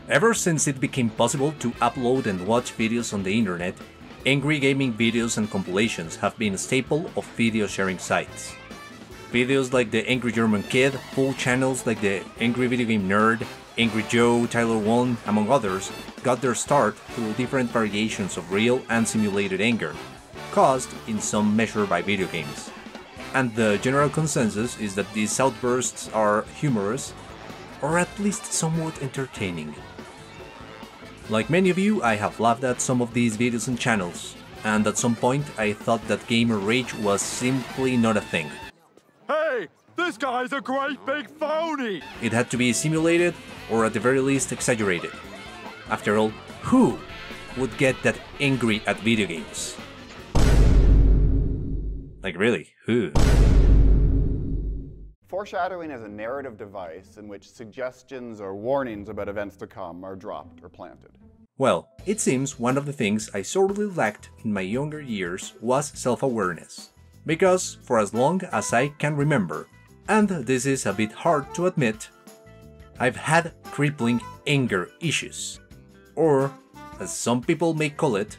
Ever since it became possible to upload and watch videos on the internet, angry gaming videos and compilations have been a staple of video sharing sites. Videos like the Angry German Kid, full channels like the Angry Video Game Nerd, Angry Joe, Tyler One, among others, got their start through different variations of real and simulated anger, caused in some measure by video games. And the general consensus is that these outbursts are humorous, or at least somewhat entertaining. Like many of you, I have laughed at some of these videos and channels, and at some point I thought that gamer rage was simply not a thing. Hey, this guy's a great big phony! It had to be simulated, or at the very least exaggerated. After all, who would get that angry at video games? Like really, who? Foreshadowing is a narrative device in which suggestions or warnings about events to come are dropped or planted. Well, it seems one of the things I sorely lacked in my younger years was self-awareness. Because, for as long as I can remember, and this is a bit hard to admit, I've had crippling anger issues. Or, as some people may call it,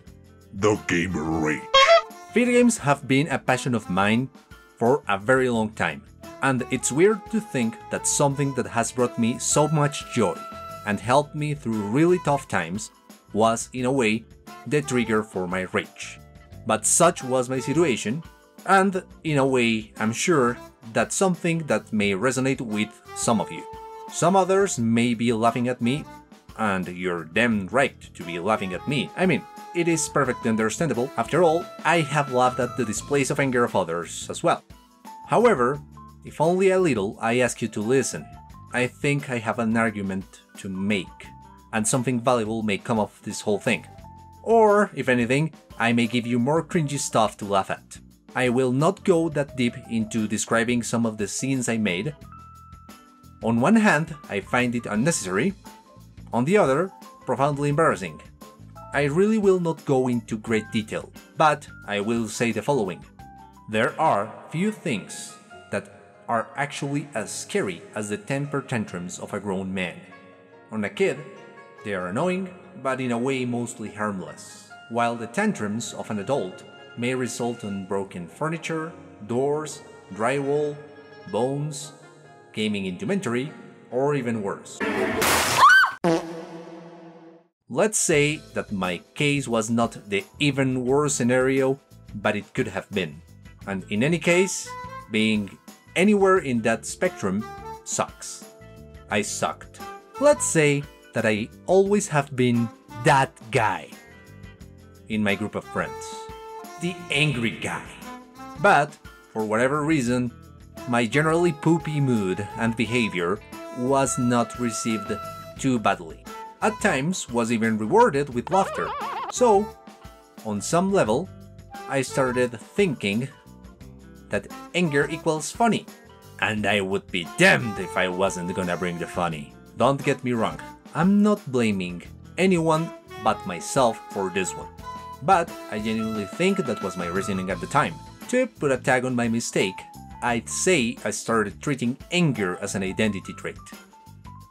the gamer rage. Video games have been a passion of mine for a very long time, and it's weird to think that something that has brought me so much joy and helped me through really tough times was, in a way, the trigger for my rage. But such was my situation, and in a way, I'm sure that's something that may resonate with some of you. Some others may be laughing at me, and you're damn right to be laughing at me. I mean, it is perfectly understandable. After all, I have laughed at the displays of anger of others as well. However, if only a little, I ask you to listen. I think I have an argument to make, and something valuable may come of this whole thing. Or, if anything, I may give you more cringy stuff to laugh at. I will not go that deep into describing some of the scenes I made. On one hand, I find it unnecessary. On the other, profoundly embarrassing. I really will not go into great detail, but I will say the following. There are few things that are actually as scary as the temper tantrums of a grown man. On a kid, they are annoying, but in a way mostly harmless, while the tantrums of an adult may result in broken furniture, doors, drywall, bones, gaming indumentary, or even worse. Let's say that my case was not the even worse scenario, but it could have been. And in any case, being anywhere in that spectrum sucks. I sucked. Let's say that I always have been that guy in my group of friends. The angry guy. But, for whatever reason, my generally poopy mood and behavior was not received too badly. At times was even rewarded with laughter. So, on some level, I started thinking that anger equals funny. And I would be damned if I wasn't gonna bring the funny. Don't get me wrong, I'm not blaming anyone but myself for this one. But I genuinely think that was my reasoning at the time. To put a tag on my mistake, I'd say I started treating anger as an identity trait.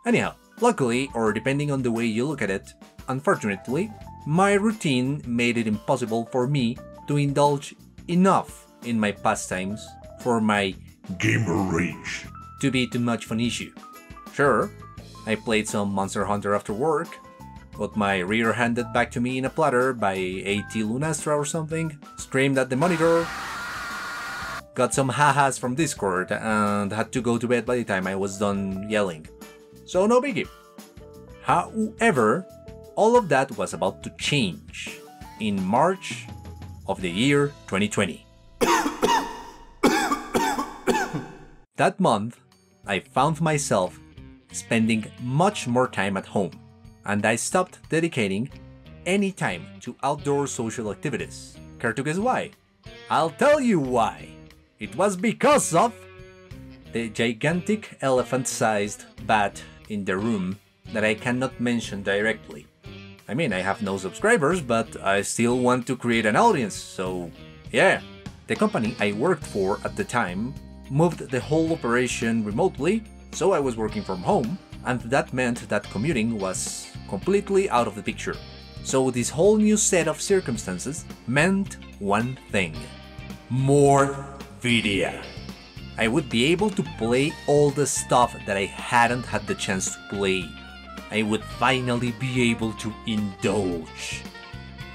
Anyhow, luckily, or depending on the way you look at it, unfortunately, my routine made it impossible for me to indulge enough in my pastimes for my gamer rage to be too much of an issue. Sure, I played some Monster Hunter after work, got my rear handed back to me in a platter by AT Lunastra or something, screamed at the monitor, got some ha-has from Discord, and had to go to bed by the time I was done yelling. So no biggie. However, all of that was about to change in March of the year 2020. That month, I found myself spending much more time at home, and I stopped dedicating any time to outdoor social activities. Care to guess why? I'll tell you why. It was because of the gigantic elephant-sized bat in the room that I cannot mention directly. I mean, I have no subscribers, but I still want to create an audience, so yeah. The company I worked for at the time moved the whole operation remotely, so I was working from home, and that meant that commuting was completely out of the picture. So this whole new set of circumstances meant one thing: more video. I would be able to play all the stuff that I hadn't had the chance to play. I would finally be able to indulge.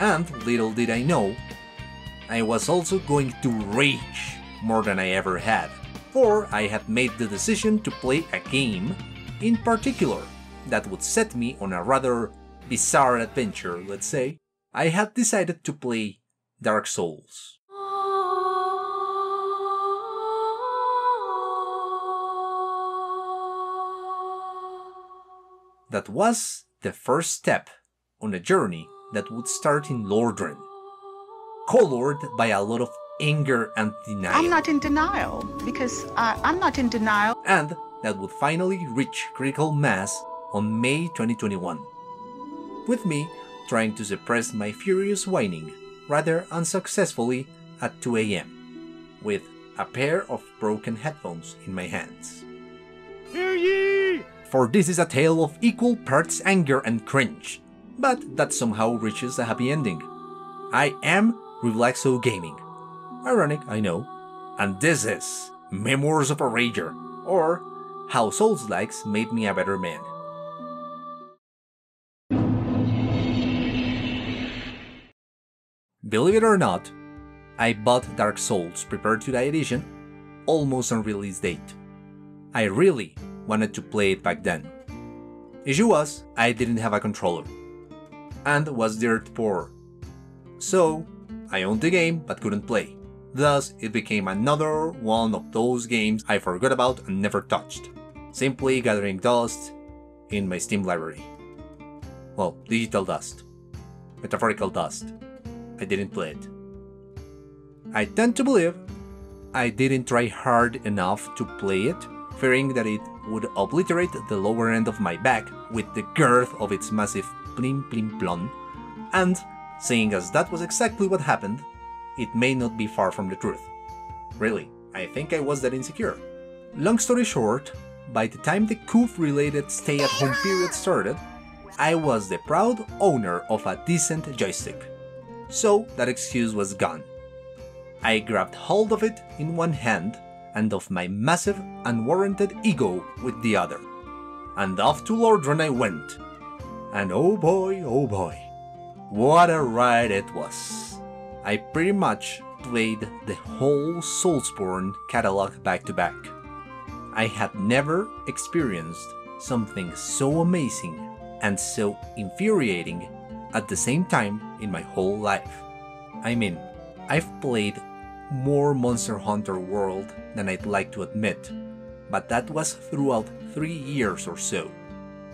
And little did I know, I was also going to rage more than I ever had, for I had made the decision to play a game in particular that would set me on a rather bizarre adventure, let's say. I had decided to play Dark Souls. That was the first step on a journey that would start in Lordran, colored by a lot of anger and denial. I'm not in denial, because I'm not in denial. And that would finally reach critical mass on May 2021, with me trying to suppress my furious whining rather unsuccessfully at 2 AM, with a pair of broken headphones in my hands. Hear ye! For this is a tale of equal parts anger and cringe, but that somehow reaches a happy ending. I am Relaxo Gaming. Ironic, I know. And this is Memoirs of a Rager, or How Souls-likes Made Me a Better Man. Believe it or not, I bought Dark Souls Prepared to Die Edition almost on release date. I really wanted to play it back then. Issue was, I didn't have a controller, and was dirt poor. So, I owned the game but couldn't play. Thus, it became another one of those games I forgot about and never touched, simply gathering dust in my Steam library. Well, digital dust. Metaphorical dust. I didn't play it. I tend to believe I didn't try hard enough to play it, fearing that it would obliterate the lower end of my back with the girth of its massive plim plim plon, and seeing as that was exactly what happened, it may not be far from the truth. Really, I think I was that insecure. Long story short, by the time the COOF-related stay-at-home period started, I was the proud owner of a decent joystick. So that excuse was gone. I grabbed hold of it in one hand and of my massive, unwarranted ego with the other. And off to Lordran I went. And oh boy, what a ride it was. I pretty much played the whole Soulsborne catalog back to back. I had never experienced something so amazing and so infuriating at the same time in my whole life. I mean, I've played more Monster Hunter World than I'd like to admit, but that was throughout 3 years or so.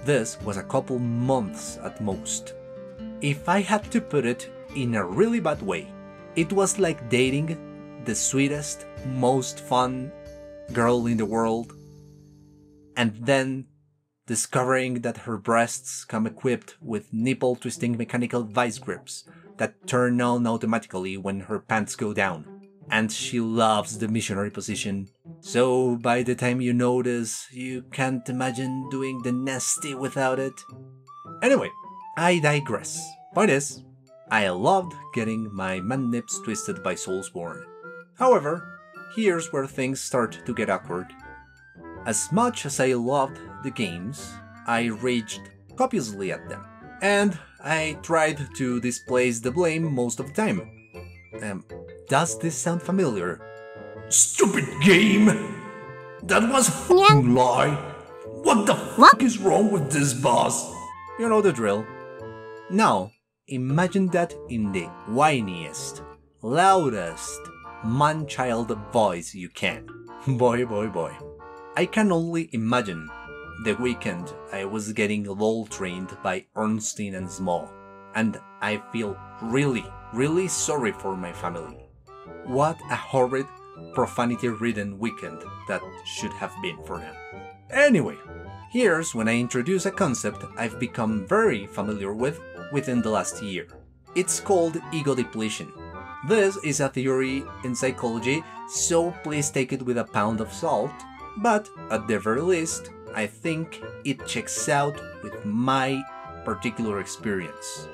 This was a couple months at most. If I had to put it in a really bad way, it was like dating the sweetest, most fun girl in the world, and then discovering that her breasts come equipped with nipple-twisting mechanical vice grips that turn on automatically when her pants go down. And she loves the missionary position, so by the time you notice, you can't imagine doing the nasty without it. Anyway, I digress. Point is, I loved getting my man nips twisted by Soulsborne. However, here's where things start to get awkward. As much as I loved the games, I raged copiously at them, and I tried to displace the blame most of the time. Does this sound familiar? Stupid game! That was a f***ing lie! What the fuck is wrong with this boss? You know the drill. Now, imagine that in the whiniest, loudest, man-child voice you can. Boy. I can only imagine the weekend I was getting LOL-trained by Ornstein and Small, and I feel really sorry for my family. What a horrid, profanity-ridden weekend that should have been for them. Anyway, here's when I introduce a concept I've become very familiar with within the last year. It's called ego depletion. This is a theory in psychology, so please take it with a pound of salt, but at the very least, I think it checks out with my particular experience.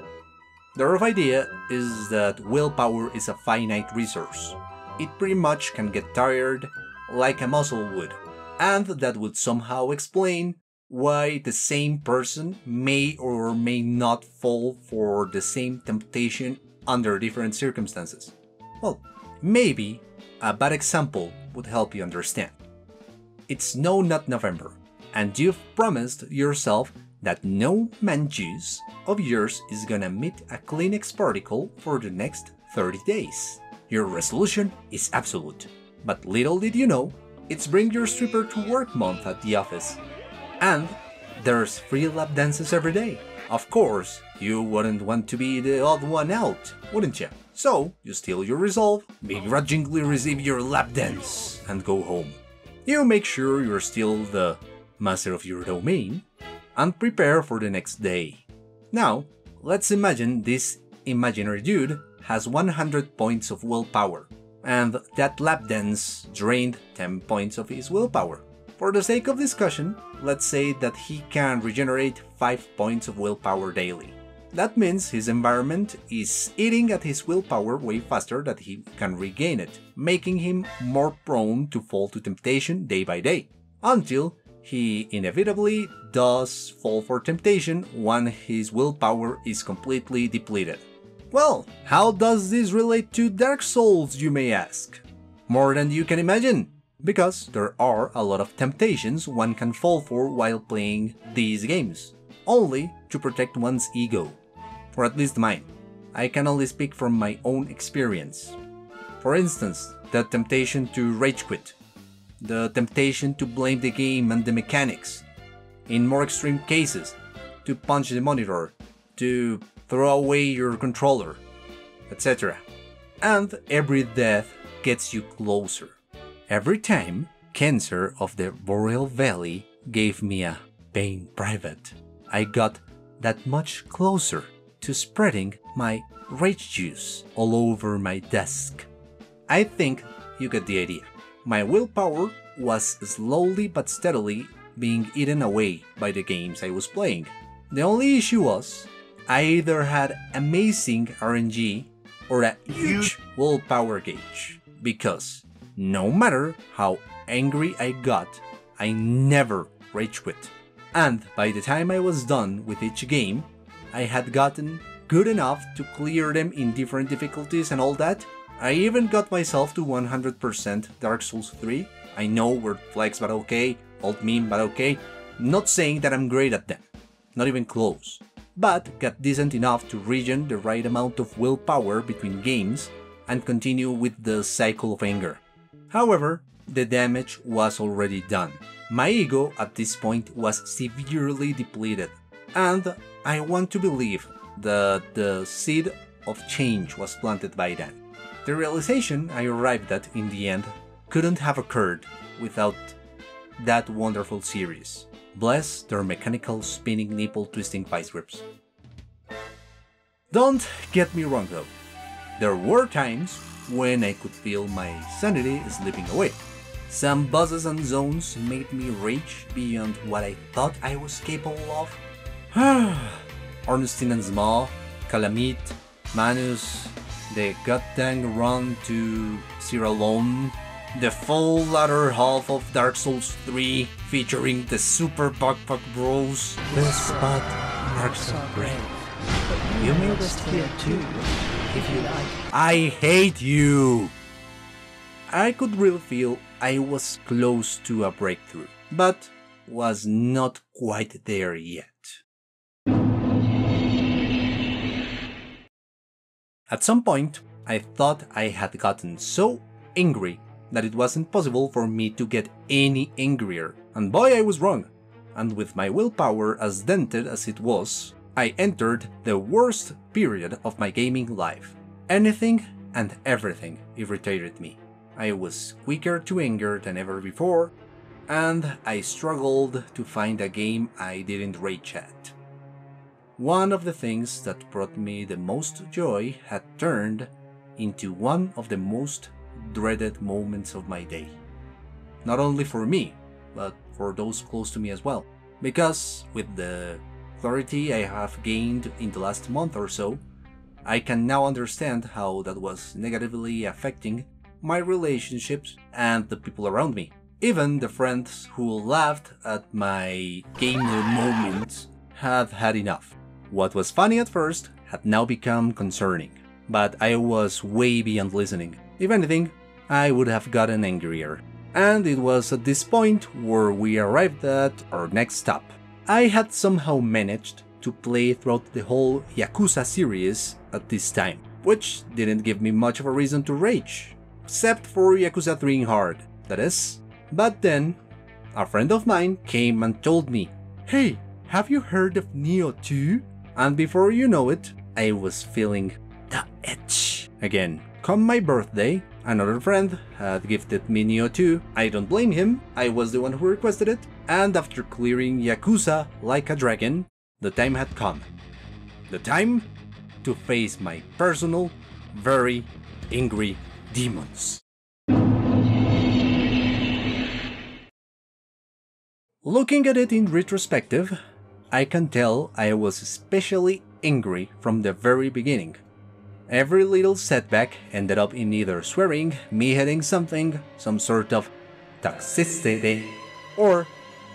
The rough idea is that willpower is a finite resource. It pretty much can get tired like a muscle would, and that would somehow explain why the same person may or may not fall for the same temptation under different circumstances. Well, maybe a bad example would help you understand. It's no not November, and you've promised yourself that no man juice of yours is gonna meet a Kleenex particle for the next 30 days. Your resolution is absolute, but little did you know, it's bring your stripper to work month at the office. And there's free lap dances every day. Of course, you wouldn't want to be the odd one out, wouldn't you? So, you steal your resolve, begrudgingly receive your lap dance, and go home. You make sure you're still the master of your domain, and prepare for the next day. Now, let's imagine this imaginary dude has 100 points of willpower, and that lap dance drained 10 points of his willpower. For the sake of discussion, let's say that he can regenerate 5 points of willpower daily. That means his environment is eating at his willpower way faster than he can regain it, making him more prone to fall to temptation day by day, until he inevitably does fall for temptation when his willpower is completely depleted. Well, how does this relate to Dark Souls, you may ask? More than you can imagine, because there are a lot of temptations one can fall for while playing these games, only to protect one's ego. Or at least mine. I can only speak from my own experience. For instance, the temptation to rage quit, the temptation to blame the game and the mechanics, in more extreme cases, to punch the monitor, to throw away your controller, etc. And every death gets you closer. Every time, Cancer of the Boreal Valley gave me a pain private, I got that much closer to spreading my rage juice all over my desk. I think you get the idea. My willpower was slowly but steadily being eaten away by the games I was playing. The only issue was, I either had amazing RNG or a huge willpower gauge, because no matter how angry I got, I never rage quit. And by the time I was done with each game, I had gotten good enough to clear them in different difficulties and all that. I even got myself to 100% Dark Souls 3. I know word flags, but okay, old meme, but okay. Not saying that I'm great at them, not even close, but got decent enough to regen the right amount of willpower between games and continue with the cycle of anger. However, the damage was already done. My ego at this point was severely depleted, and I want to believe that the seed of change was planted by then. The realization I arrived at in the end couldn't have occurred without that wonderful series. Bless their mechanical spinning nipple twisting vice grips. Don't get me wrong though, there were times when I could feel my sanity slipping away. Some bosses and zones made me rage beyond what I thought I was capable of. Ornstein's Maw, Calamite, Manus, the goddamn run to Zeralone, the full latter half of Dark Souls 3 featuring the Super Backpack Bros. This spot marks a grave, but you may rest here too, if you like. I hate you! I could really feel I was close to a breakthrough, but was not quite there yet. At some point, I thought I had gotten so angry that it wasn't possible for me to get any angrier, and boy, I was wrong. And with my willpower as dented as it was, I entered the worst period of my gaming life. Anything and everything irritated me. I was quicker to anger than ever before, and I struggled to find a game I didn't rage at. One of the things that brought me the most joy had turned into one of the most dreaded moments of my day. Not only for me, but for those close to me as well. Because with the clarity I have gained in the last month or so, I can now understand how that was negatively affecting my relationships and the people around me. Even the friends who laughed at my gamer moments had had enough. What was funny at first had now become concerning, but I was way beyond listening. If anything, I would have gotten angrier. And it was at this point where we arrived at our next stop. I had somehow managed to play throughout the whole Yakuza series at this time, which didn't give me much of a reason to rage, except for Yakuza 3 in hard, that is. But then, a friend of mine came and told me, "Hey, have you heard of Neo 2? And before you know it, I was feeling the itch again. Come my birthday, another friend had gifted me Neo 2. I don't blame him, I was the one who requested it. And after clearing Yakuza like a dragon, the time had come. The time to face my personal, very angry demons. Looking at it in retrospective, I can tell I was especially angry from the very beginning. Every little setback ended up in either swearing, me hitting something, some sort of toxicity, or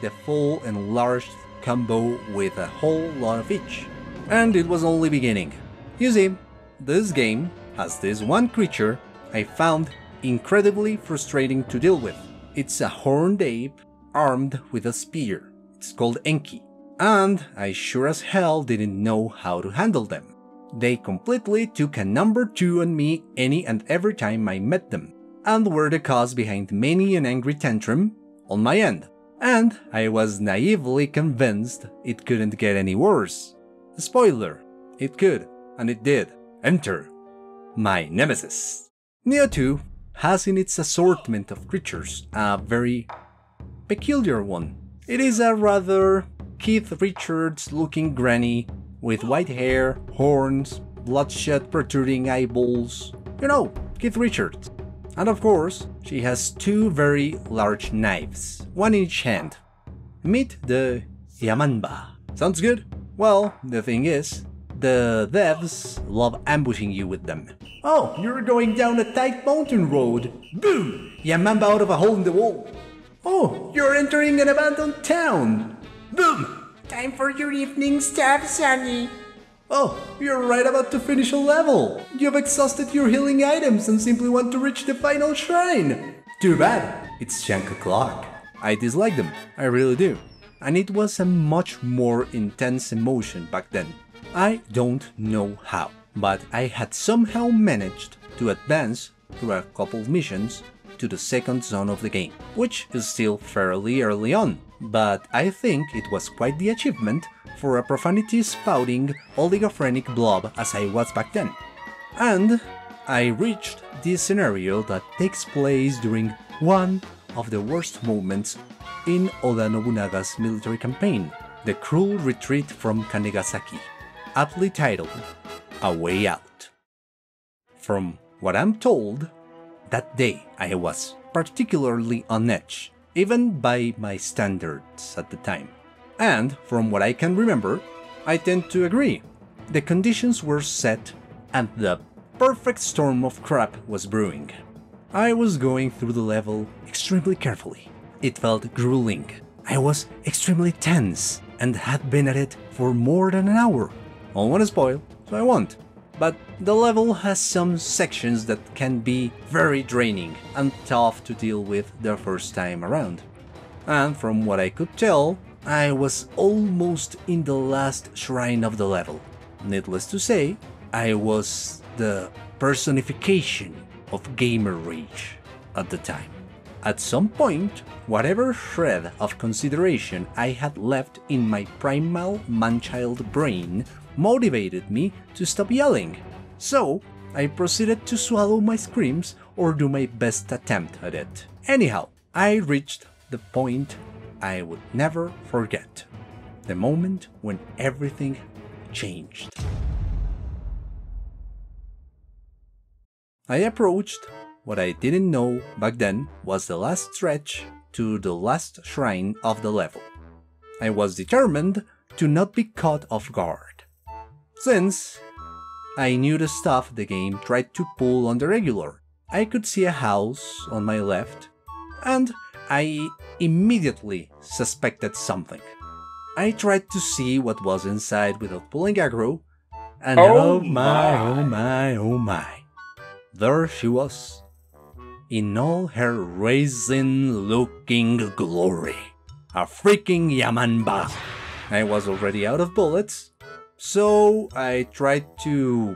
the full enlarged combo with a whole lot of each. And it was only beginning. You see, this game has this one creature I found incredibly frustrating to deal with. It's a horned ape armed with a spear. It's called Enki, and I sure as hell didn't know how to handle them. They completely took a number 2 on me any and every time I met them, and were the cause behind many an angry tantrum on my end. And I was naively convinced it couldn't get any worse. Spoiler, it could, and it did. Enter my nemesis. Neo 2 has in its assortment of creatures a very peculiar one. It is a rather Keith Richards looking granny with white hair, horns, bloodshot protruding eyeballs. You know, Keith Richards. And of course, she has 2 very large knives, one in each hand. Meet the Yamanba. Sounds good? Well, the thing is, the devs love ambushing you with them. Oh, you're going down a tight mountain road. Boom! Yamamba out of a hole in the wall. Oh, you're entering an abandoned town. Boom! Time for your evening stuff, Sonny. Oh, you're right about to finish a level. You've exhausted your healing items and simply want to reach the final shrine. Too bad, it's Shank o'clock. I dislike them, I really do. And it was a much more intense emotion back then. I don't know how, but I had somehow managed to advance through a couple of missions to the second zone of the game, which is still fairly early on, but I think it was quite the achievement for a profanity-spouting oligophrenic blob as I was back then. And I reached this scenario that takes place during one of the worst moments in Oda Nobunaga's military campaign, the cruel retreat from Kanegasaki, aptly titled A Way Out. From what I'm told, that day I was particularly on edge, even by my standards at the time. And from what I can remember, I tend to agree. The conditions were set and the perfect storm of crap was brewing. I was going through the level extremely carefully. It felt grueling. I was extremely tense and had been at it for more than an hour. I don't want to spoil, so I won't. But the level has some sections that can be very draining and tough to deal with the first time around. And from what I could tell, I was almost in the last shrine of the level. Needless to say, I was the personification of gamer rage at the time. At some point, whatever shred of consideration I had left in my primal man-child brain motivated me to stop yelling. So, I proceeded to swallow my screams or do my best attempt at it. Anyhow, I reached the point I would never forget. The moment when everything changed. I approached what I didn't know back then was the last stretch to the last shrine of the level. I was determined to not be caught off guard, since I knew the stuff the game tried to pull on the regular. I could see a house on my left, and I immediately suspected something. I tried to see what was inside without pulling aggro, and oh my, there she was, in all her raisin-looking glory. A freaking Yamanba! I was already out of bullets, so I tried to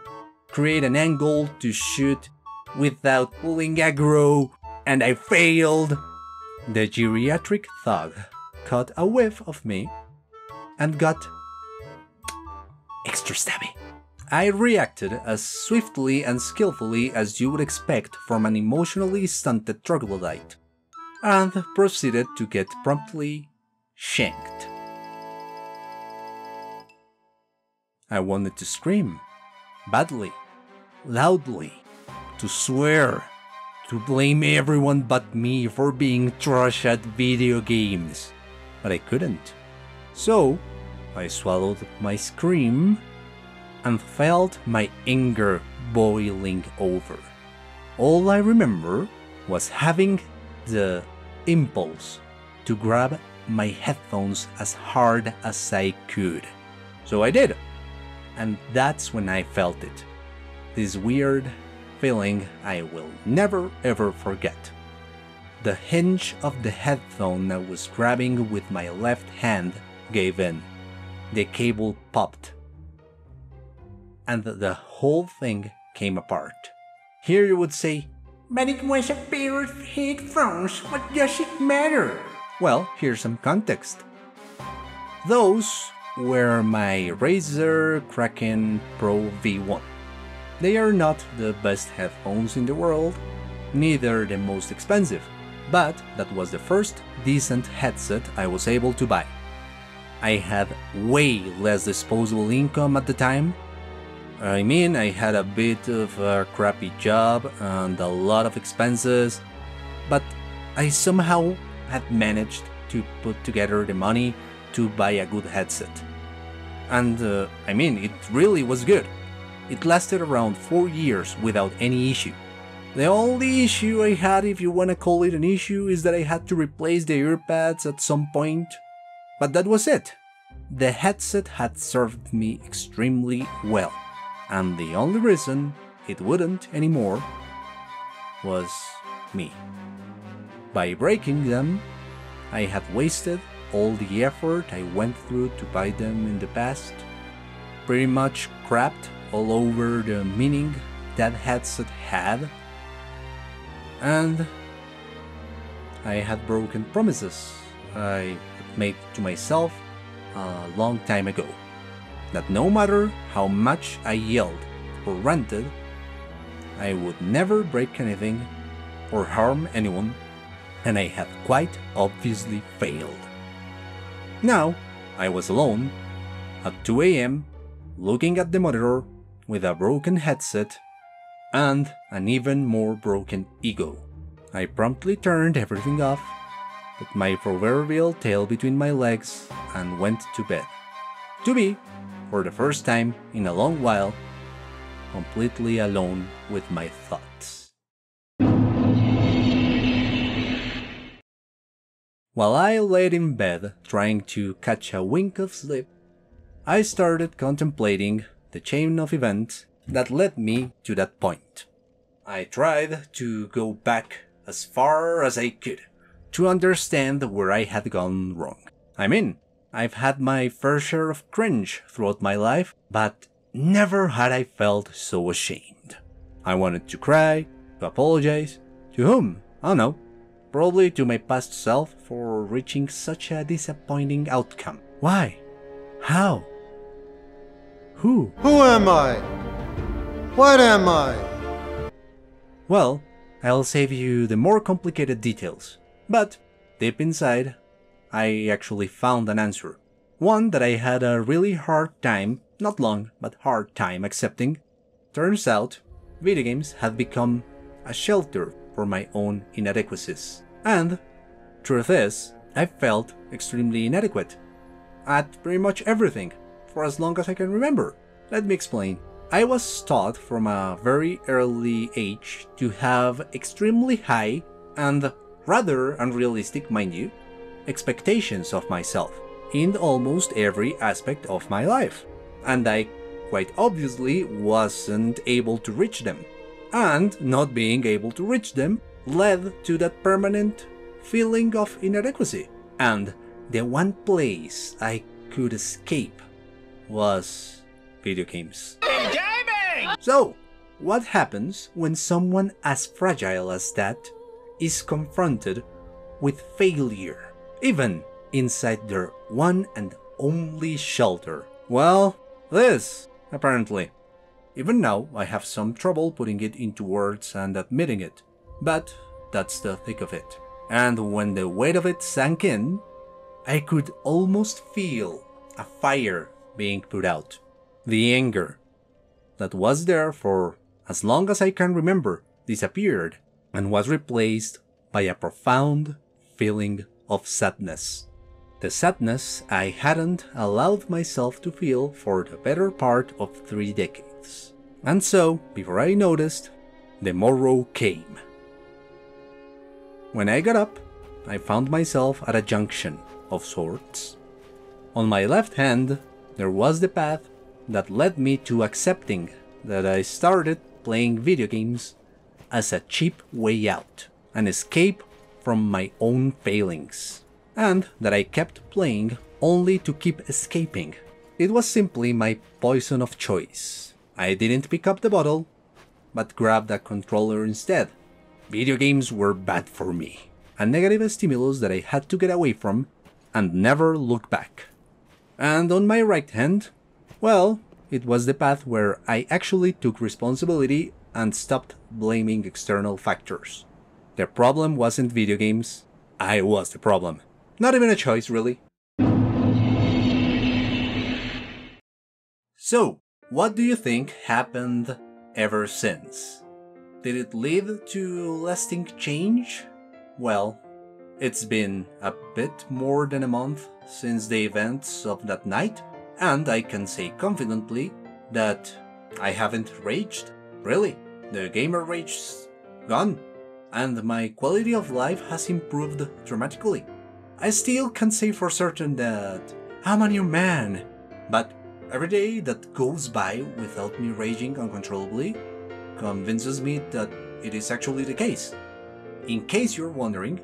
create an angle to shoot without pulling aggro, and I failed. The geriatric thug caught a whiff of me and got extra stabby. I reacted as swiftly and skillfully as you would expect from an emotionally stunted troglodyte, and proceeded to get promptly shanked. I wanted to scream, badly, loudly, to swear, to blame everyone but me for being trash at video games, but I couldn't. So, I swallowed my scream and felt my anger boiling over. All I remember was having the impulse to grab my headphones as hard as I could. So I did, and that's when I felt it. This weird feeling I will never ever forget. The hinge of the headphone I was grabbing with my left hand gave in. The cable popped, and the whole thing came apart. Here you would say, But it was a pair of headphones. What does it matter? well, here's some context. Those were my Razer Kraken Pro V1. They are not the best headphones in the world, neither the most expensive, but that was the first decent headset I was able to buy. I had way less disposable income at the time. I mean, I had a bit of a crappy job and a lot of expenses, but I somehow had managed to put together the money to buy a good headset. And I mean, it really was good. It lasted around 4 years without any issue. The only issue I had, if you wanna call it an issue, is that I had to replace the earpads at some point. But that was it. The headset had served me extremely well, and the only reason it wouldn't anymore was me. By breaking them, I had wasted all the effort I went through to buy them in the past, pretty much crapped all over the meaning that headset had, and I had broken promises I had made to myself a long time ago, that no matter how much I yelled or ranted, I would never break anything or harm anyone, and I had quite obviously failed. Now, I was alone, at 2 AM, looking at the monitor with a broken headset and an even more broken ego. I promptly turned everything off, put my proverbial tail between my legs, and went to bed. To be, for the first time in a long while, completely alone with my thoughts. While I laid in bed trying to catch a wink of sleep, I started contemplating the chain of events that led me to that point. I tried to go back as far as I could to understand where I had gone wrong. I mean, I've had my fair share of cringe throughout my life, but never had I felt so ashamed. I wanted to cry, to apologize. To whom? I don't know. Probably to my past self for reaching such a disappointing outcome. Why? How? Who? Who am I? What am I? Well, I'll save you the more complicated details. But, deep inside, I actually found an answer. One that I had a really hard time, not long, but hard time accepting. Turns out, video games had become a shelter for my own inadequacies. And, Truth is, I felt extremely inadequate at pretty much everything for as long as I can remember. Let me explain. I was taught from a very early age to have extremely high and rather unrealistic, mind you, expectations of myself in almost every aspect of my life, and I quite obviously wasn't able to reach them, and not being able to reach them led to that permanent feeling of inadequacy, and the one place I could escape was video games. So, what happens when someone as fragile as that is confronted with failure, even inside their one and only shelter? Well, this, apparently. Even now, I have some trouble putting it into words and admitting it, but that's the thick of it. And when the weight of it sank in, I could almost feel a fire being put out. The anger that was there for as long as I can remember disappeared and was replaced by a profound feeling of sadness. The sadness I hadn't allowed myself to feel for the better part of 3 decades. And so, before I noticed, the morrow came. When I got up, I found myself at a junction of sorts. On my left hand, there was the path that led me to accepting that I started playing video games as a cheap way out, an escape from my own failings, and that I kept playing only to keep escaping. It was simply my poison of choice. I didn't pick up the bottle, but grabbed a controller instead. Video games were bad for me, a negative stimulus that I had to get away from and never look back. And on my right hand, well, it was the path where I actually took responsibility and stopped blaming external factors. The problem wasn't video games, I was the problem. Not even a choice, really. So, what do you think happened ever since? Did it lead to lasting change? Well, it's been a bit more than a month since the events of that night, and I can say confidently that I haven't raged. Really, the gamer rage's gone, and my quality of life has improved dramatically. I still can't say for certain that I'm a new man, but every day that goes by without me raging uncontrollably convinces me that it is actually the case. In case you're wondering,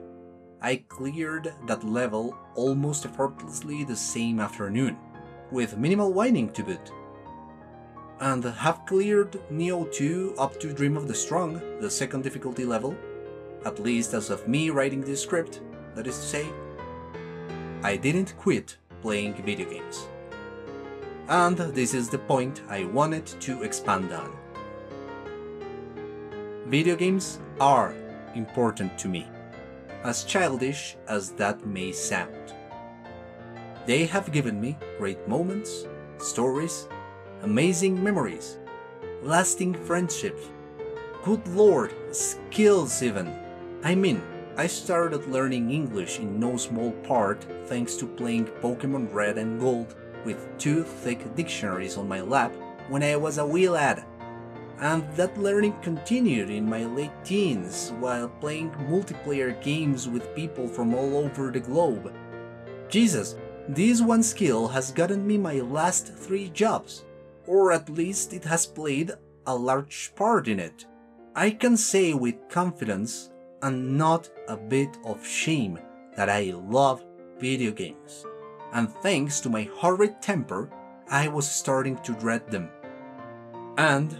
I cleared that level almost effortlessly the same afternoon, with minimal whining to boot, and have cleared Neo 2 up to Dream of the Strong, the second difficulty level, at least as of me writing this script, that is to say. I didn't quit playing video games. And this is the point I wanted to expand on. Video games are important to me, as childish as that may sound. They have given me great moments, stories, amazing memories, lasting friendships, good lord, skills even. I mean, I started learning English in no small part thanks to playing Pokemon Red and Gold with 2 thick dictionaries on my lap when I was a wee lad. And that learning continued in my late teens while playing multiplayer games with people from all over the globe. Jesus, this one skill has gotten me my last 3 jobs, or at least it has played a large part in it. I can say with confidence and not a bit of shame that I love video games, and thanks to my horrid temper, I was starting to dread them. And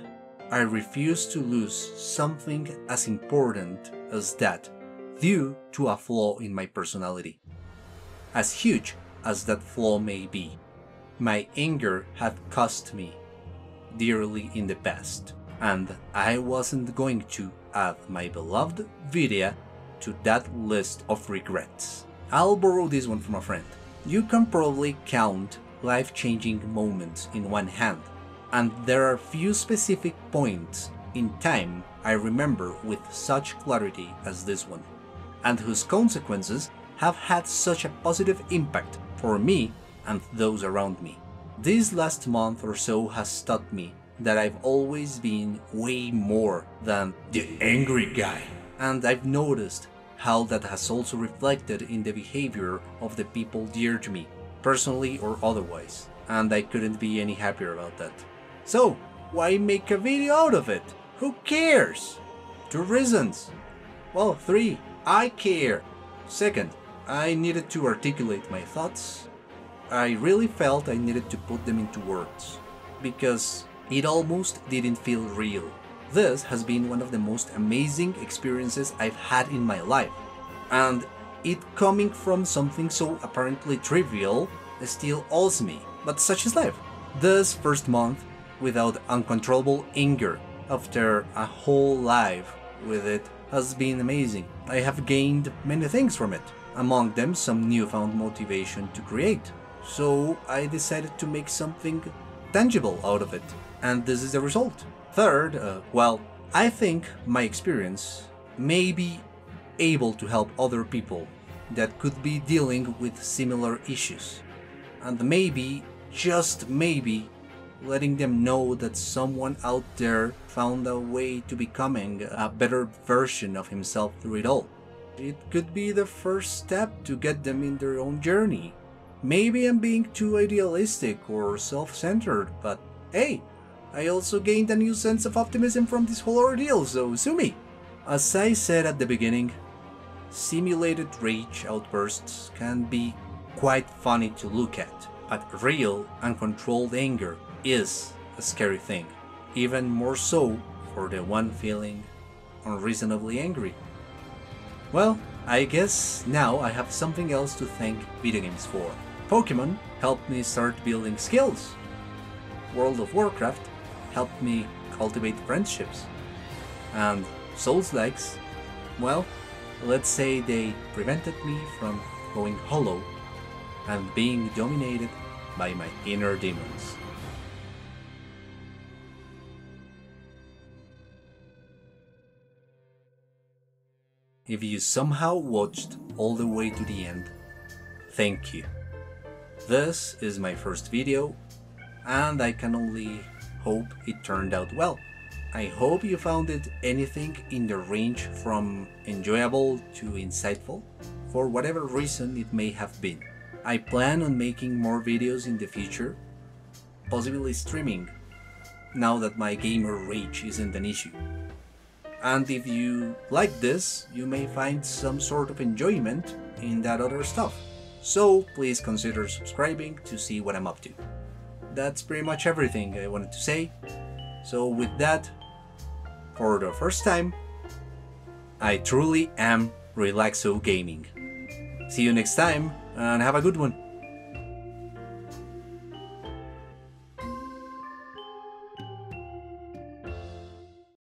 I refuse to lose something as important as that due to a flaw in my personality. As huge as that flaw may be, my anger had cost me dearly in the past, and I wasn't going to add my beloved Vidya to that list of regrets. I'll borrow this one from a friend. You can probably count life-changing moments in one hand, and there are few specific points in time I remember with such clarity as this one, and whose consequences have had such a positive impact for me and those around me. This last month or so has taught me that I've always been way more than the angry guy, and I've noticed how that has also reflected in the behavior of the people dear to me, personally or otherwise, and I couldn't be any happier about that. So, why make a video out of it? Who cares? 2 reasons. Well, 3. I care. Second, I needed to articulate my thoughts. I really felt I needed to put them into words, because it almost didn't feel real. This has been one of the most amazing experiences I've had in my life, and it coming from something so apparently trivial still awes me, but such is life. This first month without uncontrollable anger after a whole life with it has been amazing. I have gained many things from it, among them some newfound motivation to create. So I decided to make something tangible out of it, and this is the result. Third, well, I think my experience may be able to help other people that could be dealing with similar issues, and maybe, just maybe, letting them know that someone out there found a way to becoming a better version of himself through it all. It could be the first step to get them in their own journey. Maybe I'm being too idealistic or self-centered, but hey, I also gained a new sense of optimism from this whole ordeal, so sue me! As I said at the beginning, simulated rage outbursts can be quite funny to look at, but real, uncontrolled anger is a scary thing, even more so for the one feeling unreasonably angry. Well, I guess now I have something else to thank video games for. Pokemon helped me start building skills. World of Warcraft helped me cultivate friendships. And Souls-likes, well, let's say they prevented me from going hollow and being dominated by my inner demons. If you somehow watched all the way to the end, thank you. This is my first video, and I can only hope it turned out well. I hope you found it anything in the range from enjoyable to insightful, for whatever reason it may have been. I plan on making more videos in the future, possibly streaming, now that my gamer rage isn't an issue. And if you like this, you may find some sort of enjoyment in that other stuff. So please consider subscribing to see what I'm up to. That's pretty much everything I wanted to say. So with that, for the first time, I truly am Relaxo Gaming. See you next time, and have a good one.